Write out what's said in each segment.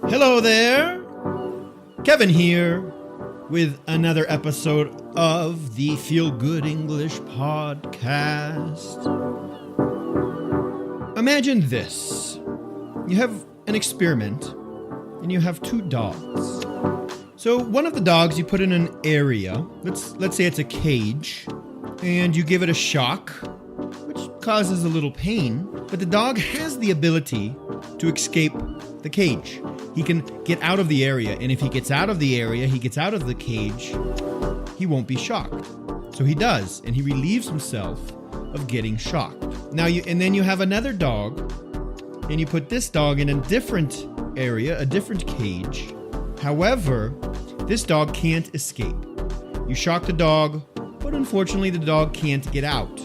Hello there, Kevin here with another episode of the Feel Good English podcast. Imagine this. You have an experiment and you have two dogs. So one of the dogs you put in an area, let's say it's a cage, and you give it a shock, which causes a little pain, but the dog has the ability to escape the cage. He can get out of the area, and if he gets out of the area, he gets out of the cage, he won't be shocked. So he does, and he relieves himself of getting shocked. And then you have another dog, and you put this dog in a different area, a different cage. However, this dog can't escape. You shock the dog, but unfortunately the dog can't get out.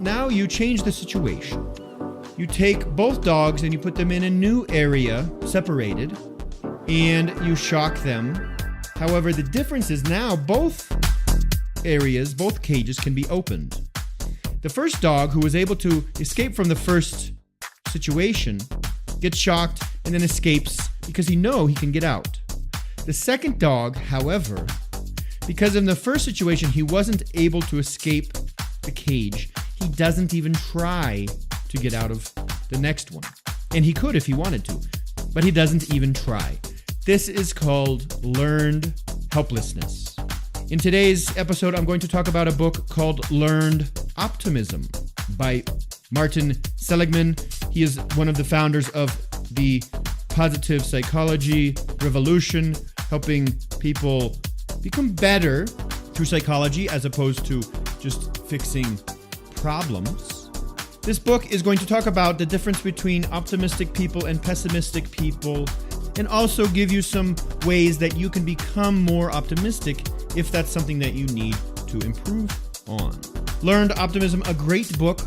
Now you change the situation. You take both dogs and you put them in a new area, separated, and you shock them. However, the difference is now both areas, both cages can be opened. The first dog, who was able to escape from the first situation, gets shocked and then escapes because he knows he can get out. The second dog, however, because in the first situation he wasn't able to escape the cage, he doesn't even try to get out of the next one. And he could if he wanted to, but he doesn't even try. This is called learned helplessness. In today's episode, I'm going to talk about a book called Learned Optimism by Martin Seligman. He is one of the founders of the positive psychology revolution, helping people become better through psychology as opposed to just fixing problems. This book is going to talk about the difference between optimistic people and pessimistic people, and also give you some ways that you can become more optimistic if that's something that you need to improve on. Learned Optimism, a great book.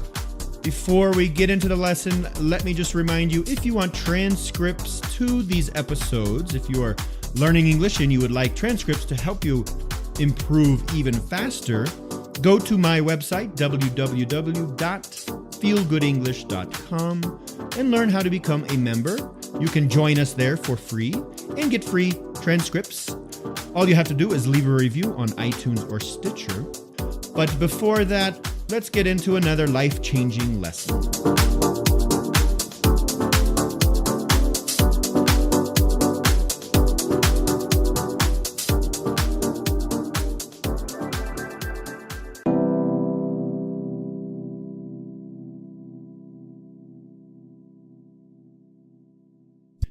Before we get into the lesson, let me just remind you, if you want transcripts to these episodes, if you are learning English and you would like transcripts to help you improve even faster, go to my website, www.feelgoodenglish.com, and learn how to become a member. You can join us there for free and get free transcripts. All you have to do is leave a review on iTunes or Stitcher. But before that, let's get into another life-changing lesson.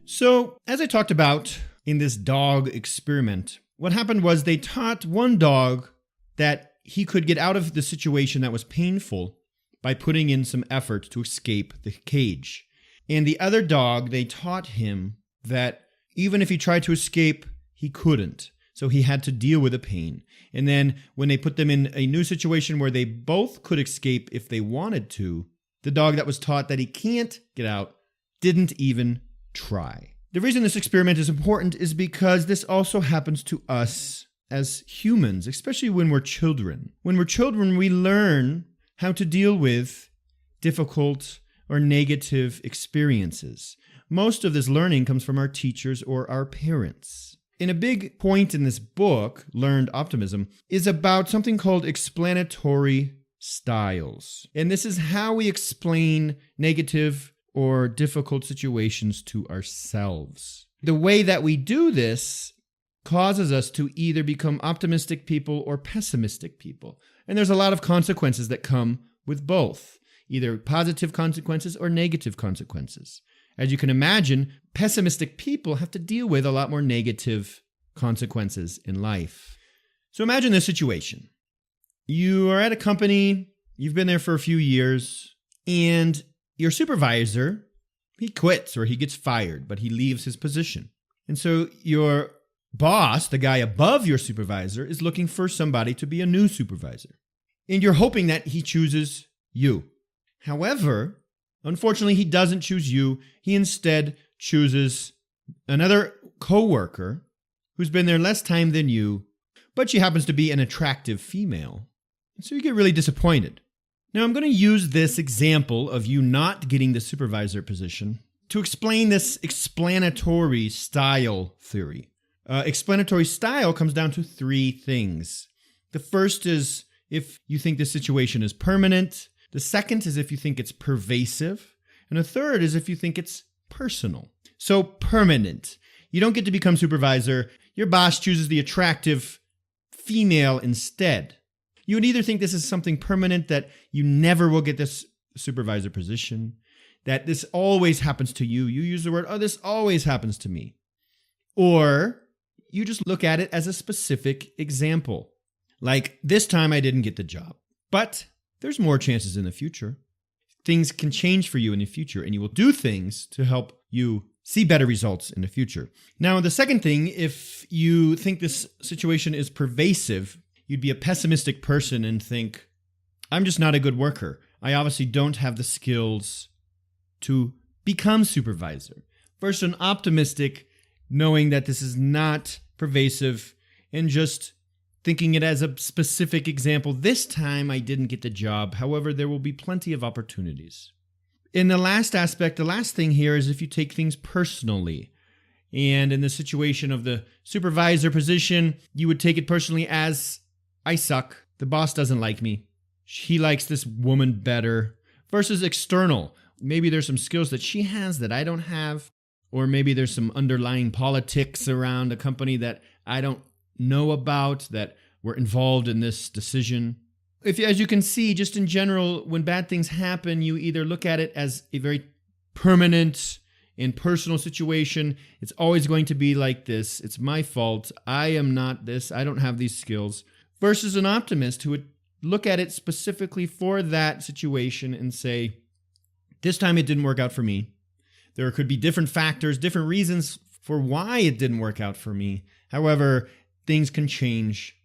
So, as I talked about in this dog experiment, what happened was they taught one dog that he could get out of the situation that was painful by putting in some effort to escape the cage. And the other dog, they taught him that even if he tried to escape, he couldn't. So he had to deal with the pain. And then when they put them in a new situation where they both could escape if they wanted to, the dog that was taught that he can't get out didn't even try. The reason this experiment is important is because this also happens to us as humans, especially when we're children. When we're children, we learn how to deal with difficult or negative experiences. Most of this learning comes from our teachers or our parents. And a big point in this book, Learned Optimism, is about something called explanatory styles. And this is how we explain negative or difficult situations to ourselves. The way that we do this causes us to either become optimistic people or pessimistic people. And there's a lot of consequences that come with both, either positive consequences or negative consequences. As you can imagine, pessimistic people have to deal with a lot more negative consequences in life. So imagine this situation. You are at a company, you've been there for a few years, and your supervisor, he quits or he gets fired, but he leaves his position. And so your boss, the guy above your supervisor, is looking for somebody to be a new supervisor. And you're hoping that he chooses you. However, unfortunately, he doesn't choose you. He instead chooses another coworker who's been there less time than you, but she happens to be an attractive female. And so you get really disappointed. Now, I'm going to use this example of you not getting the supervisor position to explain this explanatory style theory. Explanatory style comes down to three things. The first is if you think the situation is permanent. The second is if you think it's pervasive. And the third is if you think it's personal. So permanent. You don't get to become supervisor. Your boss chooses the attractive female instead. You would either think this is something permanent, that you never will get this supervisor position, that this always happens to you. You use the word, oh, this always happens to me. Or you just look at it as a specific example. Like, this time I didn't get the job, but there's more chances in the future. Things can change for you in the future, and you will do things to help you see better results in the future. Now, the second thing, if you think this situation is pervasive, you'd be a pessimistic person and think, I'm just not a good worker. I obviously don't have the skills to become supervisor. Versus an optimistic, knowing that this is not pervasive and just thinking it as a specific example. This time I didn't get the job. However, there will be plenty of opportunities. In the last aspect, the last thing here is if you take things personally. And in the situation of the supervisor position, you would take it personally as, I suck. The boss doesn't like me. He likes this woman better. Versus external. Maybe there's some skills that she has that I don't have. Or maybe there's some underlying politics around a company that I don't know about that were involved in this decision. As you can see, just in general, when bad things happen, you either look at it as a very permanent and personal situation. It's always going to be like this. It's my fault. I am not this. I don't have these skills. Versus an optimist who would look at it specifically for that situation and say, this time it didn't work out for me. There could be different factors, different reasons for why it didn't work out for me. However, things can change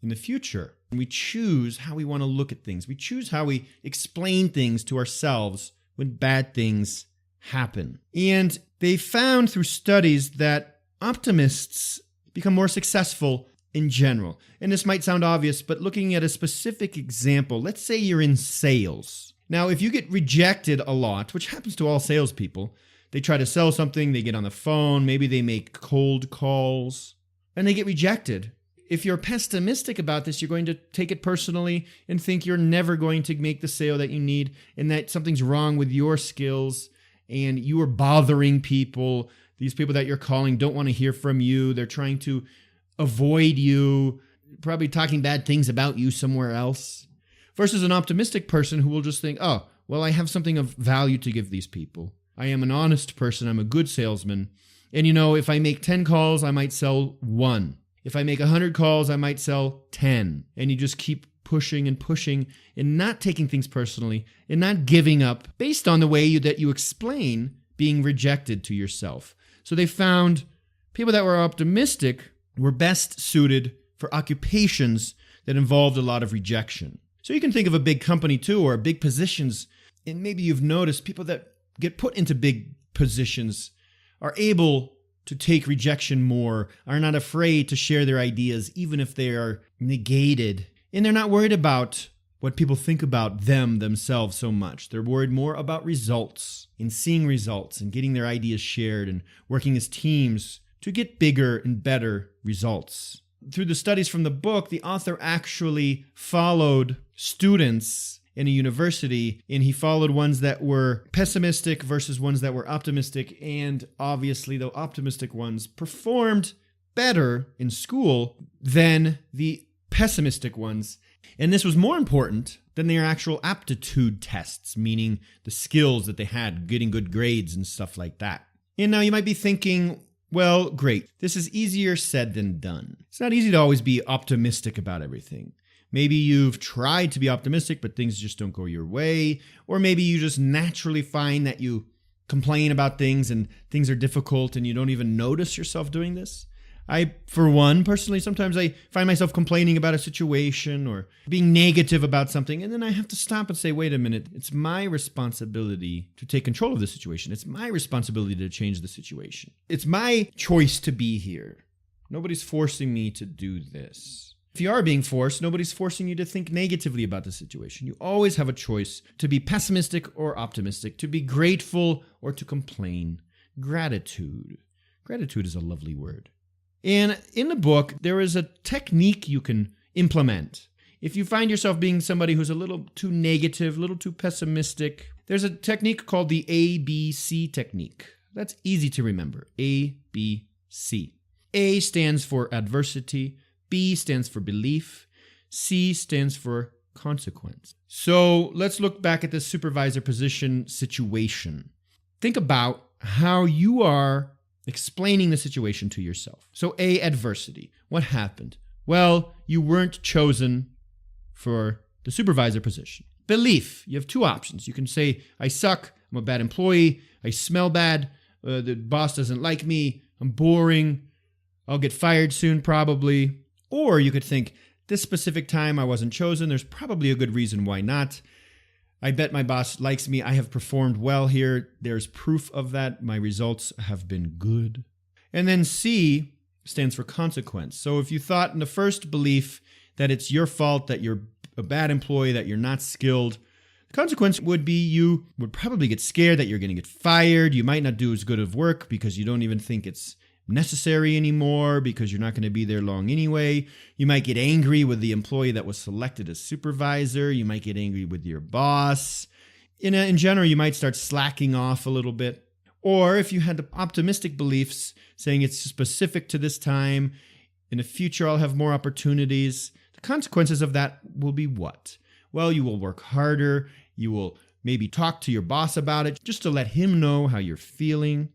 in the future. We choose how we want to look at things. We choose how we explain things to ourselves when bad things happen. And they found through studies that optimists become more successful in general. And this might sound obvious, but looking at a specific example, let's say you're in sales. Now, if you get rejected a lot, which happens to all salespeople, they try to sell something, they get on the phone, maybe they make cold calls, and they get rejected. If you're pessimistic about this, you're going to take it personally and think you're never going to make the sale that you need and that something's wrong with your skills and you are bothering people. These people that you're calling don't want to hear from you. They're trying to avoid you, probably talking bad things about you somewhere else. Versus an optimistic person who will just think, oh, well, I have something of value to give these people. I am an honest person. I'm a good salesman. And if I make 10 calls, I might sell 1. If I make 100 calls, I might sell 10. And you just keep pushing and pushing and not taking things personally and not giving up based on the way that you explain being rejected to yourself. So they found people that were optimistic were best suited for occupations that involved a lot of rejection. So you can think of a big company too, or big positions. And maybe you've noticed people that get put into big positions are able to take rejection more, are not afraid to share their ideas, even if they are negated. And they're not worried about what people think about themselves so much. They're worried more about results and seeing results and getting their ideas shared and working as teams to get bigger and better results. Through the studies from the book, the author actually followed students in a university, and he followed ones that were pessimistic versus ones that were optimistic. And obviously, the optimistic ones performed better in school than the pessimistic ones. And this was more important than their actual aptitude tests, meaning the skills that they had, getting good grades and stuff like that. And now you might be thinking, well, great, this is easier said than done. It's not easy to always be optimistic about everything. Maybe you've tried to be optimistic, but things just don't go your way. Or maybe you just naturally find that you complain about things and things are difficult and you don't even notice yourself doing this. I, for one, personally, sometimes I find myself complaining about a situation or being negative about something, and then I have to stop and say, wait a minute, it's my responsibility to take control of the situation. It's my responsibility to change the situation. It's my choice to be here. Nobody's forcing me to do this. If you are being forced, nobody's forcing you to think negatively about the situation. You always have a choice to be pessimistic or optimistic, to be grateful or to complain. Gratitude. Gratitude is a lovely word. And in the book, there is a technique you can implement. If you find yourself being somebody who's a little too negative, a little too pessimistic, there's a technique called the ABC technique. That's easy to remember. ABC. A stands for adversity. B stands for belief. C stands for consequence. So let's look back at this supervisor position situation. Think about how you are explaining the situation to yourself. So A, adversity. What happened? Well, you weren't chosen for the supervisor position. Belief. You have two options. You can say, I suck. I'm a bad employee. I smell bad. The boss doesn't like me. I'm boring. I'll get fired soon, probably. Or you could think, this specific time I wasn't chosen. There's probably a good reason why not. I bet my boss likes me. I have performed well here. There's proof of that. My results have been good. And then C stands for consequence. So if you thought in the first belief that it's your fault, that you're a bad employee, that you're not skilled, the consequence would be you would probably get scared that you're going to get fired. You might not do as good of work because you don't even think it's necessary anymore because you're not going to be there long anyway. You might get angry with the employee that was selected as supervisor. You might get angry with your boss. In general, you might start slacking off a little bit. Or if you had the optimistic beliefs saying it's specific to this time, in the future I'll have more opportunities, the consequences of that will be what? Well, you will work harder. You will maybe talk to your boss about it just to let him know how you're feeling.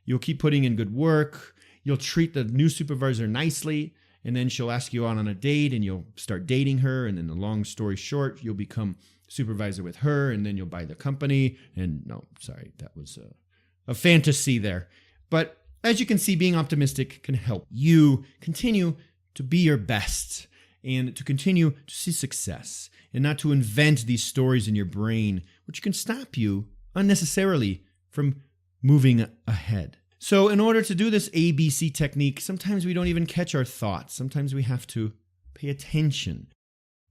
You'll keep putting in good work. You'll treat the new supervisor nicely, and then she'll ask you out on a date, and you'll start dating her, and then the long story short, you'll become supervisor with her, and then you'll buy the company. And no, sorry, that was a fantasy there. But as you can see, being optimistic can help you continue to be your best and to continue to see success and not to invent these stories in your brain, which can stop you unnecessarily from moving ahead. So in order to do this ABC technique, sometimes we don't even catch our thoughts. Sometimes we have to pay attention.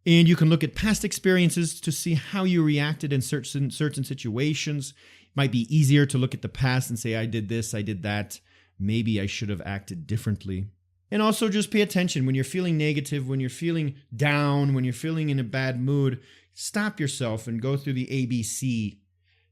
And you can look at past experiences to see how you reacted in certain situations. It might be easier to look at the past and say, I did this, I did that. Maybe I should have acted differently. And also just pay attention when you're feeling negative, when you're feeling down, when you're feeling in a bad mood. Stop yourself and go through the ABC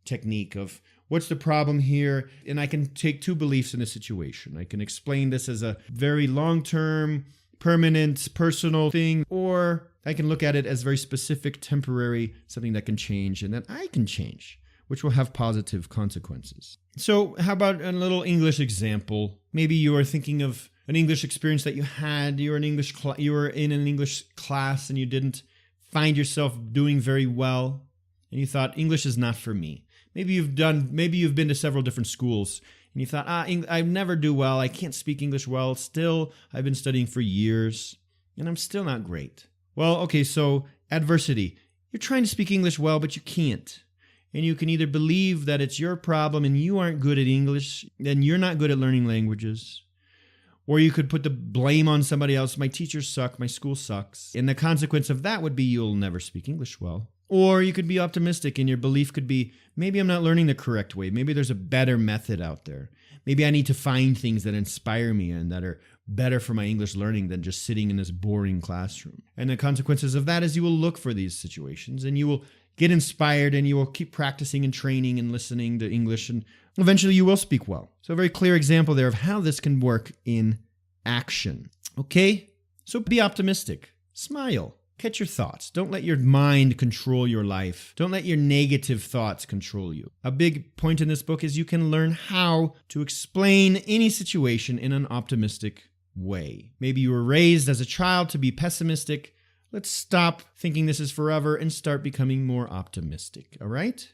technique of what's the problem here? And I can take two beliefs in a situation. I can explain this as a very long-term, permanent, personal thing, or I can look at it as very specific, temporary, something that can change and that I can change, which will have positive consequences. So how about a little English example? Maybe you are thinking of an English experience that you had. You were in an English class and you didn't find yourself doing very well, and you thought English is not for me. Maybe you've been to several different schools and you thought, I never do well. I can't speak English well. Still, I've been studying for years and I'm still not great. Well, okay, so adversity. You're trying to speak English well, but you can't. And you can either believe that it's your problem and you aren't good at English and you're not good at learning languages, or you could put the blame on somebody else. My teachers suck. My school sucks. And the consequence of that would be you'll never speak English well. Or you could be optimistic and your belief could be, maybe I'm not learning the correct way. Maybe there's a better method out there. Maybe I need to find things that inspire me and that are better for my English learning than just sitting in this boring classroom. And the consequences of that is you will look for these situations and you will get inspired and you will keep practicing and training and listening to English, and eventually you will speak well. So a very clear example there of how this can work in action. Okay? So be optimistic. Smile. Catch your thoughts. Don't let your mind control your life. Don't let your negative thoughts control you. A big point in this book is you can learn how to explain any situation in an optimistic way. Maybe you were raised as a child to be pessimistic. Let's stop thinking this is forever and start becoming more optimistic. All right?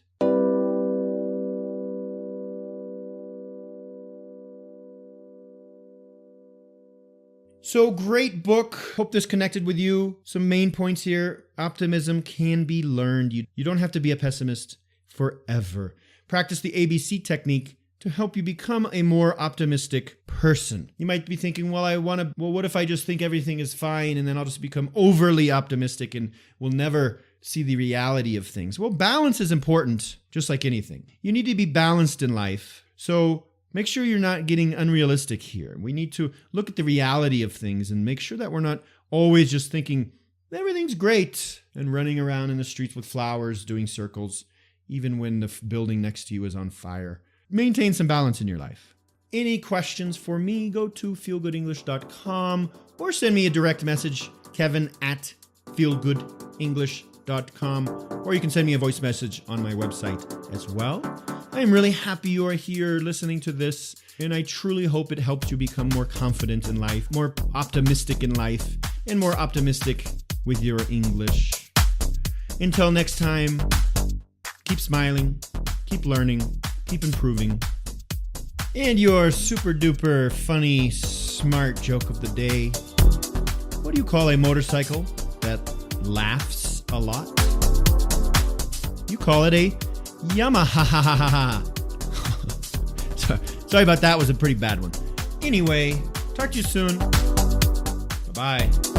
So great book. Hope this connected with you. Some main points here. Optimism can be learned. You don't have to be a pessimist forever. Practice the ABC technique to help you become a more optimistic person. You might be thinking, what if I just think everything is fine and then I'll just become overly optimistic and will never see the reality of things? Well, balance is important, just like anything. You need to be balanced in life. So make sure you're not getting unrealistic here. We need to look at the reality of things and make sure that we're not always just thinking everything's great and running around in the streets with flowers doing circles, even when the building next to you is on fire. Maintain some balance in your life. Any questions for me, go to feelgoodenglish.com or send me a direct message, kevin@feelgoodenglish.com, or you can send me a voice message on my website as well. I am really happy you are here listening to this, and I truly hope it helps you become more confident in life, more optimistic in life, and more optimistic with your English. Until next time, keep smiling, keep learning, keep improving. And your super duper funny, smart joke of the day. What do you call a motorcycle that laughs a lot? You call it a Yamaha. Sorry about that, was a pretty bad one. Anyway, talk to you soon. Bye-bye.